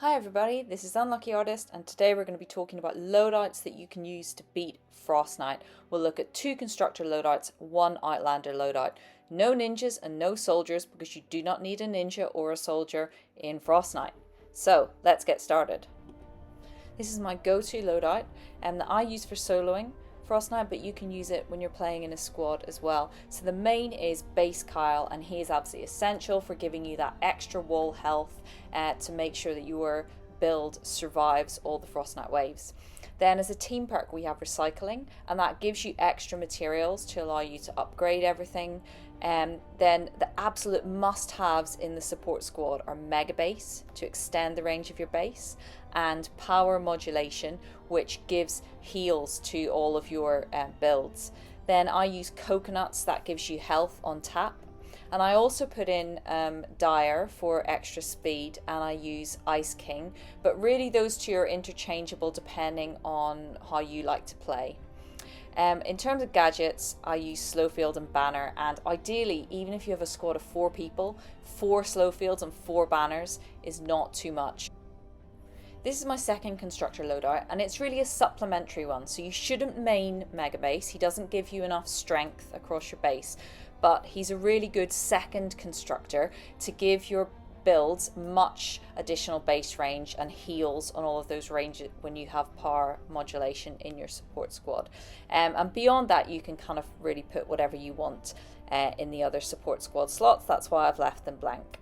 Hi everybody, this is Unlucky Artist and today we're going to be talking about loadouts that you can use to beat Frostnite. We'll look at 2 Constructor loadouts, 1 Outlander loadout. No ninjas and no soldiers because you do not need a ninja or a soldier in Frostnite. So let's get started. This is my go-to loadout that I use for soloing Frostnite, but you can use it when you're playing in a squad as well. So the main is base Kyle, and he is absolutely essential for giving you that extra wall health to make sure that your build survives all the Frostnite waves. Then as a team perk we have recycling, and that gives you extra materials to allow you to upgrade everything. Then the absolute must-haves in the support squad are mega base to extend the range of your base, and power modulation, which gives heals to all of your builds. Then I use coconuts, that gives you health on tap. And I also put in Dire for extra speed, and I use Ice King. But really those two are interchangeable depending on how you like to play. In terms of gadgets, I use Slowfield and Banner, and ideally, even if you have a squad of 4 people, 4 Slowfields and 4 Banners is not too much. This is my second Constructor loadout, and it's really a supplementary one, so you shouldn't main Mega Base. He doesn't give you enough strength across your base, but he's a really good second Constructor to give your builds much additional base range and heals on all of those ranges when you have power modulation in your support squad. And beyond that, you can kind of really put whatever you want in the other support squad slots. That's why I've left them blank.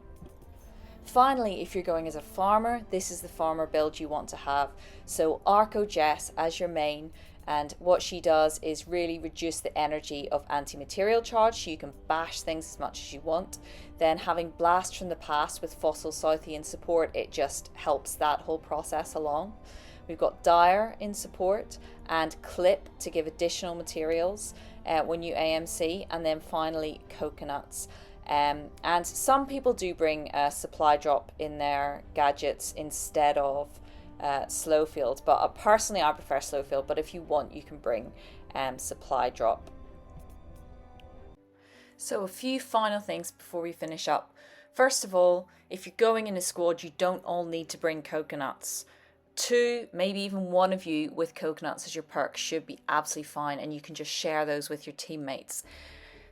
Finally, if you're going as a farmer, this is the farmer build you want to have. So Archo Jess as your main, and what she does is really reduce the energy of anti-material charge, so you can bash things as much as you want. Then having Blast from the Past with Fossil Southie in support, it just helps that whole process along. We've got Dire in support and Clip to give additional materials when you AMC, and then finally Coconuts. And some people do bring a supply drop in their gadgets instead of Slowfield, but personally I prefer Slowfield, but if you want you can bring supply drop. So a few final things before we finish up. First of all, if you're going in a squad, you don't all need to bring coconuts. 2, maybe even 1 of you with coconuts as your perk should be absolutely fine, and you can just share those with your teammates.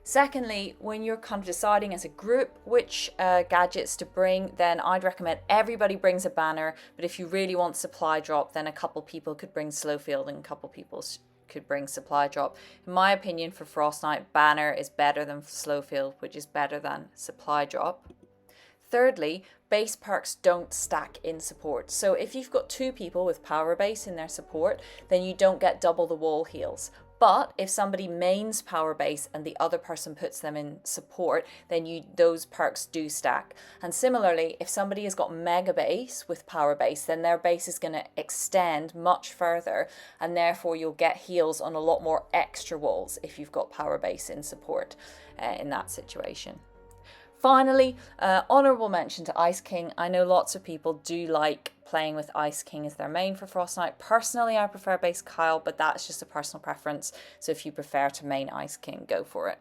Secondly, when you're kind of deciding as a group which gadgets to bring, then I'd recommend everybody brings a banner, but if you really want supply drop, then a couple people could bring Slowfield and a couple people could bring supply drop. In my opinion, for Frostnite, banner is better than Slowfield, which is better than supply drop. Thirdly, base perks don't stack in support. So if you've got 2 people with power base in their support, then you don't get double the wall heals. But if somebody mains power base and the other person puts them in support, then those perks do stack. And similarly, if somebody has got mega base with power base, then their base is going to extend much further, and therefore you'll get heals on a lot more extra walls if you've got power base in support in that situation. Finally, honourable mention to Ice King. I know lots of people do like playing with Ice King as their main for Frostnite. Personally, I prefer base Kyle, but that's just a personal preference. So if you prefer to main Ice King, go for it.